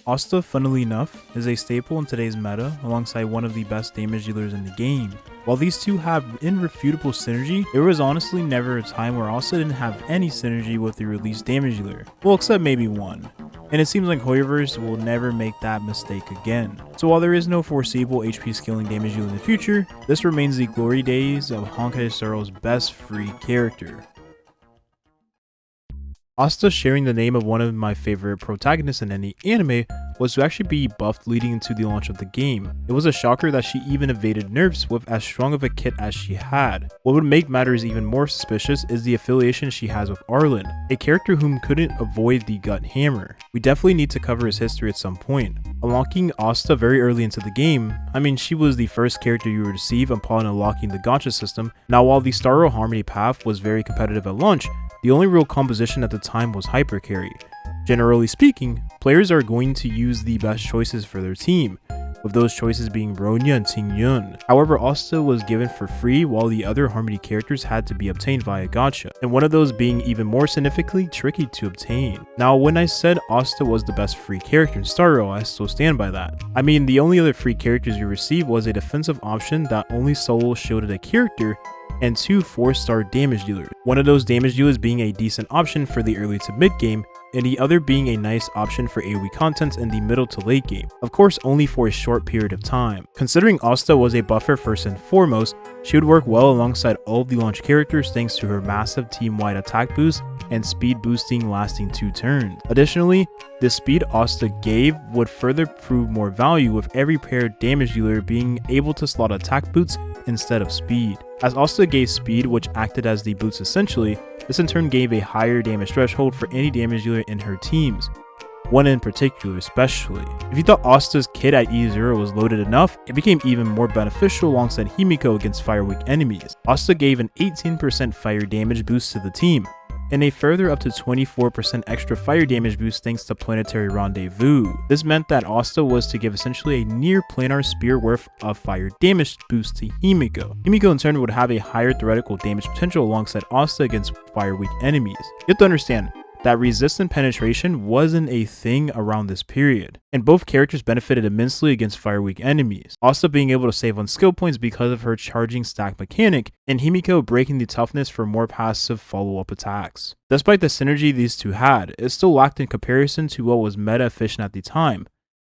Asta, funnily enough, is a staple in today's meta alongside one of the best damage dealers in the game. While these two have irrefutable synergy, there was honestly never a time where Asta didn't have any synergy with the released damage dealer. Well, except maybe one. And it seems like Hoyoverse will never make that mistake again. So while there is no foreseeable HP scaling damage dealer in the future, this remains the glory days of Honkai Star's best free character. Asta, sharing the name of one of my favorite protagonists in any anime, was to actually be buffed leading into the launch of the game. It was a shocker that she even evaded nerfs with as strong of a kit as she had. What would make matters even more suspicious is the affiliation she has with Arlen, a character whom couldn't avoid the gut hammer. We definitely need to cover his history at some point. Unlocking Asta very early into the game, she was the first character you would receive upon unlocking the gacha system. Now while the Star Rail Harmony path was very competitive at launch, the only real composition at the time was hyper carry. Generally speaking, players are going to use the best choices for their team, with those choices being Bronya and Tingyun. However, Asta was given for free while the other Harmony characters had to be obtained via gacha, and one of those being even more significantly tricky to obtain. Now when I said Asta was the best free character in Star Rail, I still stand by that. The only other free characters you received was a defensive option that only solo shielded a character and 2 4-star damage dealers. One of those damage dealers being a decent option for the early to mid game, and the other being a nice option for AoE content in the middle to late game, of course only for a short period of time. Considering Asta was a buffer first and foremost, she would work well alongside all of the launch characters thanks to her massive team-wide attack boost and speed boosting lasting 2 turns. Additionally, the speed Asta gave would further prove more value with every paired damage dealer being able to slot attack boots instead of speed. As Asta gave speed, which acted as the boots essentially, this in turn gave a higher damage threshold for any damage dealer in her teams, one in particular especially. If you thought Asta's kit at E0 was loaded enough, it became even more beneficial alongside Himiko against fire weak enemies. Asta gave an 18% fire damage boost to the team, and a further up to 24% extra fire damage boost thanks to Planetary Rendezvous. This meant that Asta was to give essentially a near planar spear worth of fire damage boost to Himiko. Himiko in turn would have a higher theoretical damage potential alongside Asta against fire weak enemies. You have to understand that resistant penetration wasn't a thing around this period, and both characters benefited immensely against fire weak enemies, Asta being able to save on skill points because of her charging stack mechanic, and Himiko breaking the toughness for more passive follow-up attacks. Despite the synergy these two had, it still lacked in comparison to what was meta efficient at the time,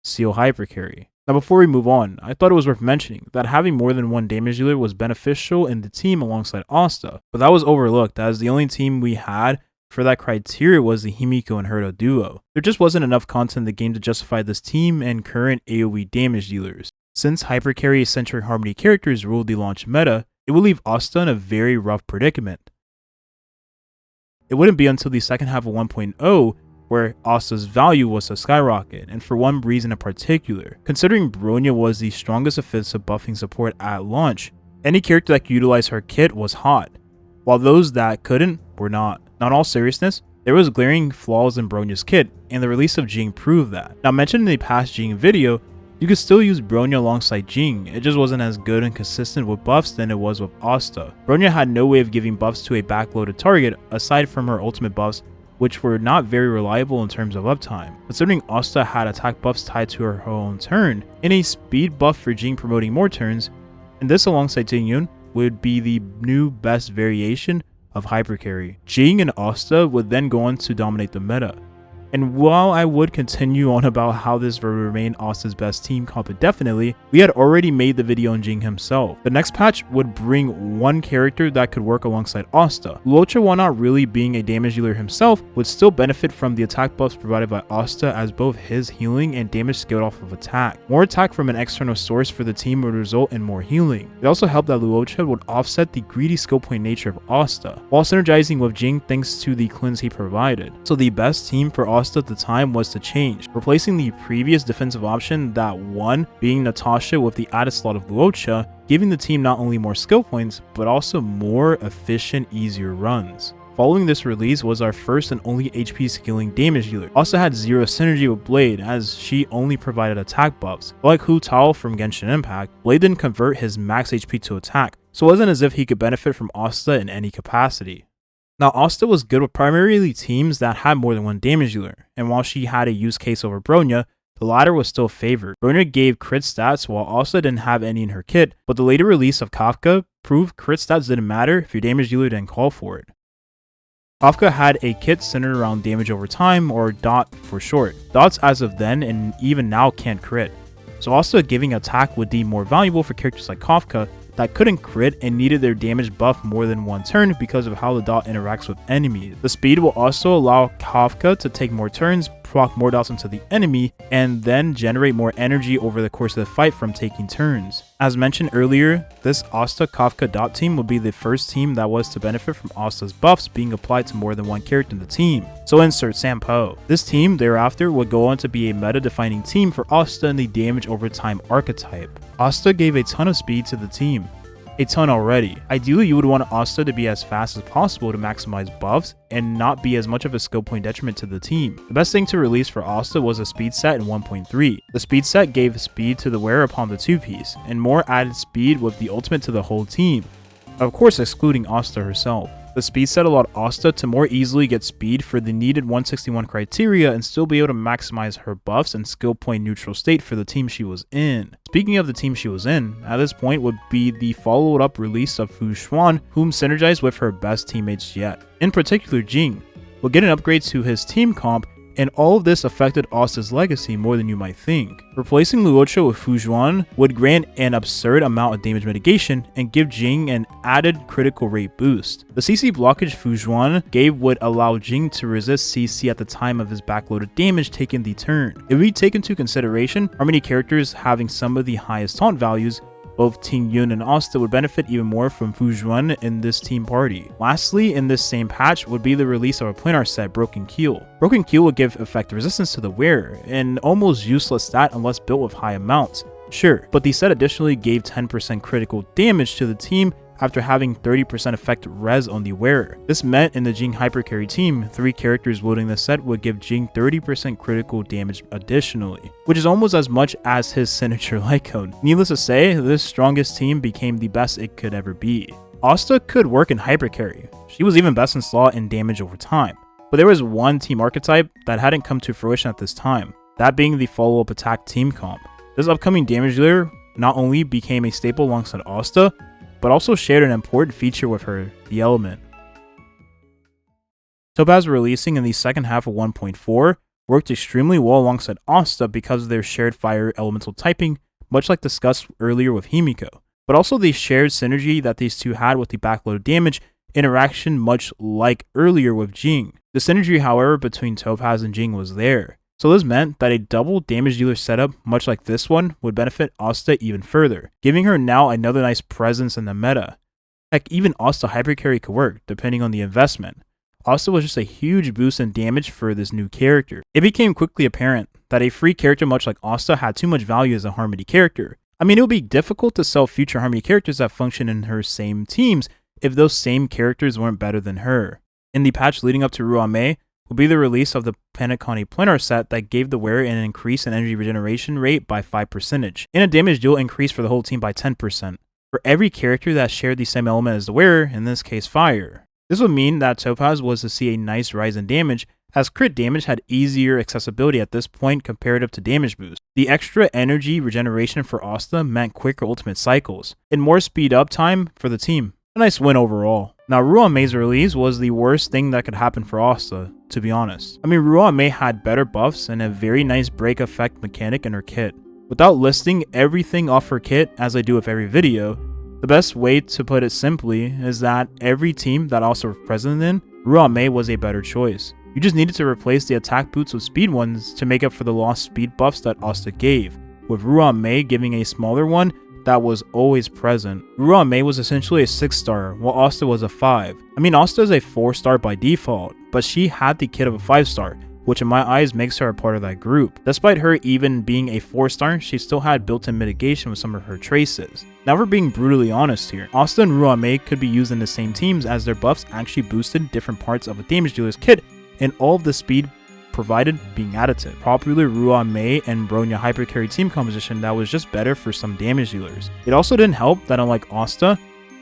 Seal Hyper Carry. Now before we move on, I thought it was worth mentioning that having more than one damage dealer was beneficial in the team alongside Asta, but that was overlooked as the only team we had for that criteria was the Himiko and Herta duo. There just wasn't enough content in the game to justify this team and current AoE damage dealers. Since hypercarry-centric Harmony characters ruled the launch meta, it would leave Asta in a very rough predicament. It wouldn't be until the second half of 1.0 where Asta's value was to skyrocket, and for one reason in particular. Considering Bronya was the strongest offensive buffing support at launch, any character that could utilize her kit was hot, while those that couldn't were not. Now in all seriousness, there was glaring flaws in Bronya's kit, and the release of Jing proved that. Now mentioned in the past Jing video, you could still use Bronya alongside Jing, it just wasn't as good and consistent with buffs than it was with Asta. Bronya had no way of giving buffs to a backloaded target aside from her ultimate buffs, which were not very reliable in terms of uptime. Considering Asta had attack buffs tied to her own turn, and a speed buff for Jing promoting more turns, and this alongside Tingyun would be the new best variation of hypercarry. Jing and Asta would then go on to dominate the meta. And while I would continue on about how this would remain Asta's best team comp indefinitely, we had already made the video on Jing himself. The next patch would bring one character that could work alongside Asta. Luocha, while not really being a damage dealer himself, would still benefit from the attack buffs provided by Asta, as both his healing and damage scaled off of attack. More attack from an external source for the team would result in more healing. It also helped that Luocha would offset the greedy skill point nature of Asta, while synergizing with Jing thanks to the cleanse he provided. So the best team for Asta at the time was to change, replacing the previous defensive option that won being Natasha with the added slot of Luocha, giving the team not only more skill points, but also more efficient, easier runs. Following this release was our first and only HP scaling damage dealer. Also had zero synergy with Blade as she only provided attack buffs. But like Hu Tao from Genshin Impact, Blade didn't convert his max HP to attack, so it wasn't as if he could benefit from Asta in any capacity. Now, Asta was good with primarily teams that had more than one damage dealer, and while she had a use case over Bronya, the latter was still favored. Bronya gave crit stats while Asta didn't have any in her kit, but the later release of Kafka proved crit stats didn't matter if your damage dealer didn't call for it. Kafka had a kit centered around damage over time, or DOT for short. DOTs as of then and even now can't crit, so Asta giving attack would be more valuable for characters like Kafka that couldn't crit and needed their damage buff more than one turn because of how the dot interacts with enemies. The speed will also allow Kafka to take more turns, proc more dots into the enemy, and then generate more energy over the course of the fight from taking turns. As mentioned earlier, this Asta Kafka dot team would be the first team that was to benefit from Asta's buffs being applied to more than one character in the team, so insert Sampo. This team thereafter would go on to be a meta-defining team for Asta in the damage over time archetype. Asta gave a ton of speed to the team. A ton already. Ideally, you would want Asta to be as fast as possible to maximize buffs and not be as much of a skill point detriment to the team. The best thing to release for Asta was a speed set in 1.3. The speed set gave speed to the wearer upon the 2-piece, and more added speed with the ultimate to the whole team, of course excluding Asta herself. The speed set allowed Asta to more easily get speed for the needed 161 criteria and still be able to maximize her buffs and skill point neutral state for the team she was in. Speaking of the team she was in, at this point would be the followed up release of Fu Xuan, whom synergized with her best teammates yet. In particular, Jing will get an upgrade to his team comp, and all of this affected Asta's legacy more than you might think. Replacing Luocha with Fu Xuan would grant an absurd amount of damage mitigation and give Jing an added critical rate boost. The CC blockage Fu Xuan gave would allow Jing to resist CC at the time of his backloaded damage taken the turn. If we take into consideration how many characters having some of the highest taunt values, both Ting Yun and Asta would benefit even more from Fu Xuan in this team party. Lastly, in this same patch would be the release of a planar set, Broken Keel. Broken Keel would give effect resistance to the wearer, an almost useless stat unless built with high amounts. Sure, but the set additionally gave 10% critical damage to the team after having 30% effect res on the wearer. This meant in the Jing hypercarry team, 3 characters wielding the set would give Jing 30% critical damage additionally, which is almost as much as his signature light cone. Needless to say, this strongest team became the best it could ever be. Asta could work in hypercarry. She was even best in slot in damage over time, but there was one team archetype that hadn't come to fruition at this time, that being the follow-up attack team comp. This upcoming damage dealer not only became a staple alongside Asta, but also shared an important feature with her, the element. Topaz releasing in the second half of 1.4 worked extremely well alongside Asta because of their shared fire elemental typing, much like discussed earlier with Himiko, but also the shared synergy that these two had with the backload damage interaction, much like earlier with Jing. The synergy, however, between Topaz and Jing was there, so this meant that a double damage dealer setup, much like this one, would benefit Asta even further, giving her now another nice presence in the meta. Heck, even Asta hypercarry could work, depending on the investment. Asta was just a huge boost in damage for this new character. It became quickly apparent that a free character much like Asta had too much value as a Harmony character. I mean, it would be difficult to sell future Harmony characters that function in her same teams if those same characters weren't better than her. In the patch leading up to Ruame, will be the release of the Panacani planar set that gave the wearer an increase in energy regeneration rate by 5%, and a damage deal increase for the whole team by 10%, for every character that shared the same element as the wearer, in this case fire. This would mean that Topaz was to see a nice rise in damage, as crit damage had easier accessibility at this point comparative to damage boost. The extra energy regeneration for Asta meant quicker ultimate cycles, and more speed up time for the team. A nice win overall. Now, Ruame's release was the worst thing that could happen for Asta, to be honest. I mean, Ruame had better buffs and a very nice break effect mechanic in her kit. Without listing everything off her kit, as I do with every video, the best way to put it simply is that every team that Asta was present in, Ruame was a better choice. You just needed to replace the attack boots with speed ones to make up for the lost speed buffs that Asta gave, with Ruame giving a smaller one that was always present. Ruame was essentially a 6-star, while Asta was a 5. I mean, Asta is a 4-star by default, but she had the kit of a 5-star, which in my eyes makes her a part of that group. Despite her even being a 4-star, she still had built-in mitigation with some of her traces. Now, we're being brutally honest here. Asta and Ruame could be used in the same teams as their buffs actually boosted different parts of a damage dealer's kit, and all of the speed provided being additive. Popular Ruame and Bronya hypercarry team composition that was just better for some damage dealers. It also didn't help that unlike Asta,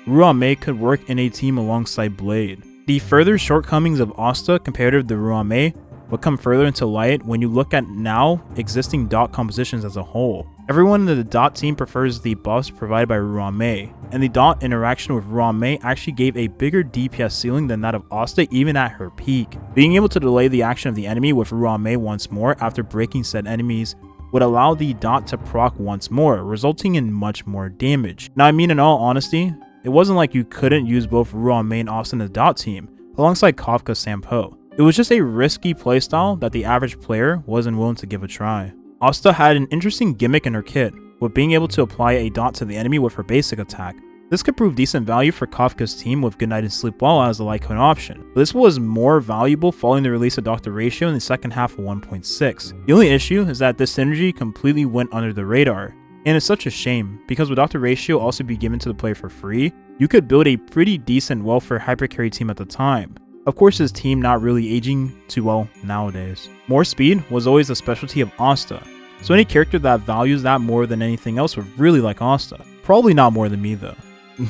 Ruame could work in a team alongside Blade. The further shortcomings of Asta compared to the Ruame would come further into light when you look at now existing dot compositions as a whole. Everyone in the dot team prefers the buffs provided by Ruan-Mei, and the dot interaction with Ruan-Mei actually gave a bigger DPS ceiling than that of Asta even at her peak. Being able to delay the action of the enemy with Ruan-Mei once more after breaking said enemies would allow the dot to proc once more, resulting in much more damage. Now I mean, in all honesty, it wasn't like you couldn't use both Ruan-Mei and Asta in the dot team, alongside Kafka Sampo. It was just a risky playstyle that the average player wasn't willing to give a try. Asta had an interesting gimmick in her kit, with being able to apply a dot to the enemy with her basic attack. This could prove decent value for Kafka's team with Goodnight and Sleep Well as a Lycoin option, but this was more valuable following the release of Dr. Ratio in the second half of 1.6. The only issue is that this synergy completely went under the radar, and it's such a shame, because with Dr. Ratio also be given to the player for free, you could build a pretty decent welfare hypercarry team at the time. Of course, his team not really aging too well nowadays. More speed was always a specialty of Asta, so any character that values that more than anything else would really like Asta. Probably not more than me though.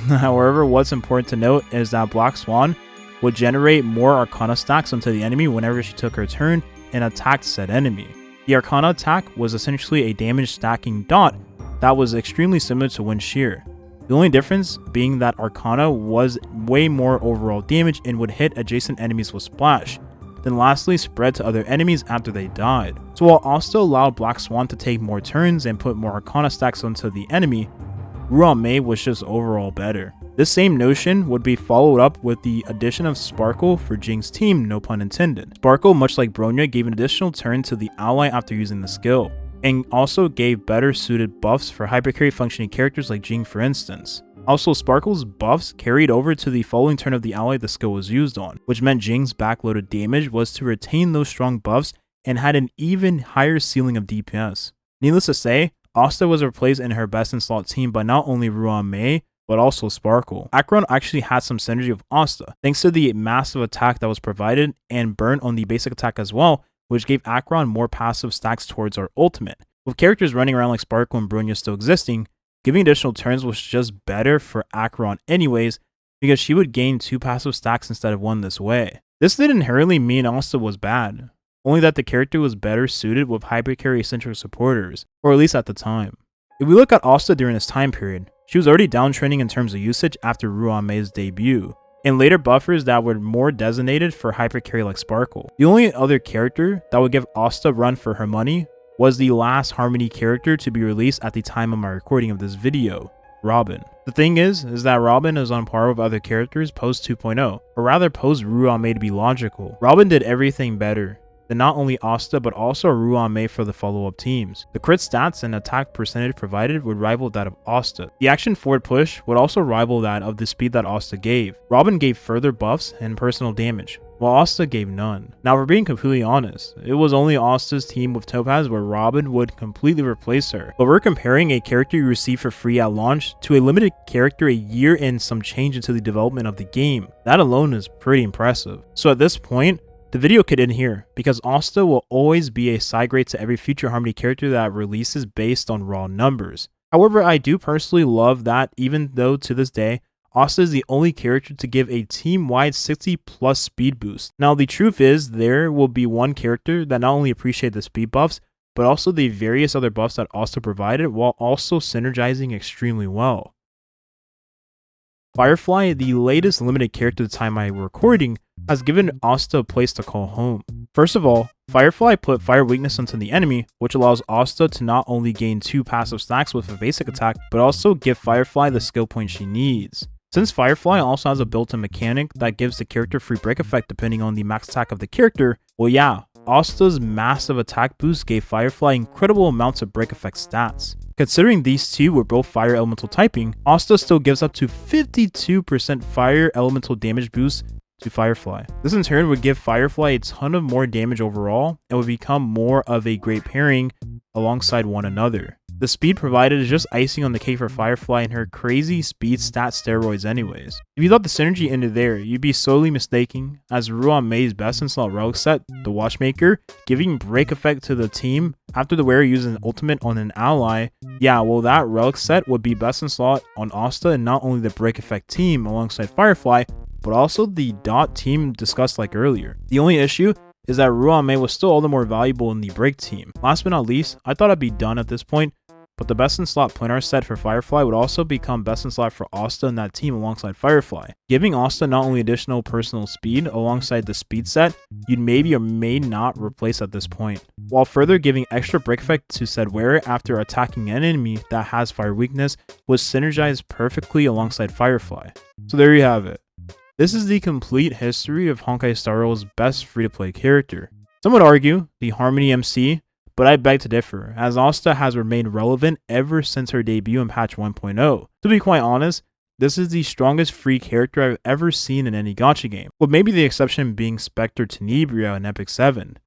However, what's important to note is that Black Swan would generate more Arcana stacks onto the enemy whenever she took her turn and attacked said enemy. The Arcana attack was essentially a damage stacking dot that was extremely similar to Wind Shear. The only difference being that Arcana was way more overall damage and would hit adjacent enemies with Splash, then lastly spread to other enemies after they died. So while Asta allowed Black Swan to take more turns and put more Arcana stacks onto the enemy, Ruan-Mei was just overall better. This same notion would be followed up with the addition of Sparkle for Jing's team, no pun intended. Sparkle, much like Bronya, gave an additional turn to the ally after using the skill, and also gave better suited buffs for hypercarry functioning characters like Jing for instance. Also, Sparkle's buffs carried over to the following turn of the ally the skill was used on, which meant Jing's backloaded damage was to retain those strong buffs and had an even higher ceiling of DPS. Needless to say, Asta was replaced in her best in slot team by not only Ruan-Mei, but also Sparkle. Acheron actually had some synergy with Asta, thanks to the massive attack that was provided and burn on the basic attack as well, which gave Acheron more passive stacks towards our ultimate. With characters running around like Sparkle and Bronya still existing, giving additional turns was just better for Acheron anyways, because she would gain 2 passive stacks instead of 1 this way. This didn't inherently mean Asta was bad, only that the character was better suited with hypercarry centric supporters, or at least at the time. If we look at Asta during this time period, she was already downtrending in terms of usage after Ruan-Mei's debut, and later buffers that were more designated for hypercarry like Sparkle. The only other character that would give Asta run for her money was the last Harmony character to be released at the time of my recording of this video, Robin. The thing is that Robin is on par with other characters post 2.0, or rather post Ruan-Mei to be logical. Robin did everything better than not only Asta but also Ruan-Mei for the follow-up teams. The crit stats and attack percentage provided would rival that of Asta. The action forward push would also rival that of the speed that Asta gave. Robin gave further buffs and personal damage, while Asta gave none. Now, for being completely honest, it was only Asta's team with Topaz where Robin would completely replace her. But we're comparing a character you receive for free at launch to a limited character a year and some change into the development of the game. That alone is pretty impressive. So at this point, the video could end here, because Asta will always be a side grade to every future Harmony character that releases based on raw numbers. However, I do personally love that even though to this day, Asta is the only character to give a team-wide 60 plus speed boost. Now the truth is, there will be one character that not only appreciates the speed buffs, but also the various other buffs that Asta provided while also synergizing extremely well. Firefly, the latest limited character at the time I'm recording, has given Asta a place to call home. First of all, Firefly put fire weakness onto the enemy, which allows Asta to not only gain 2 passive stacks with a basic attack, but also give Firefly the skill point she needs. Since Firefly also has a built-in mechanic that gives the character free break effect depending on the max attack of the character, well yeah, Asta's massive attack boost gave Firefly incredible amounts of break effect stats. Considering these two were both fire elemental typing, Asta still gives up to 52% fire elemental damage boost to Firefly. This in turn would give Firefly a ton of more damage overall and would become more of a great pairing alongside one another. The speed provided is just icing on the cake for Firefly and her crazy speed stat steroids anyways. If you thought the synergy ended there, you'd be sorely mistaken, as Ruan-Mei's best in slot relic set, the Watchmaker, giving break effect to the team after the wearer uses an ultimate on an ally. Yeah, well that relic set would be best in slot on Asta and not only the break effect team alongside Firefly, but also the dot team discussed like earlier. The only issue is that Ruame was still all the more valuable in the break team. Last but not least, I thought I'd be done at this point, but the best in slot planar set for Firefly would also become best in slot for Asta in that team alongside Firefly. Giving Asta not only additional personal speed alongside the speed set you'd maybe or may not replace at this point, while further giving extra break effect to said wearer after attacking an enemy that has fire weakness was synergized perfectly alongside Firefly. So there you have it. This is the complete history of Honkai Star Rail's best free-to-play character. Some would argue the Harmony MC, but I beg to differ, as Asta has remained relevant ever since her debut in patch 1.0. To be quite honest, this is the strongest free character I've ever seen in any gacha game, with maybe the exception being Spectre Tenebria in Epic 7.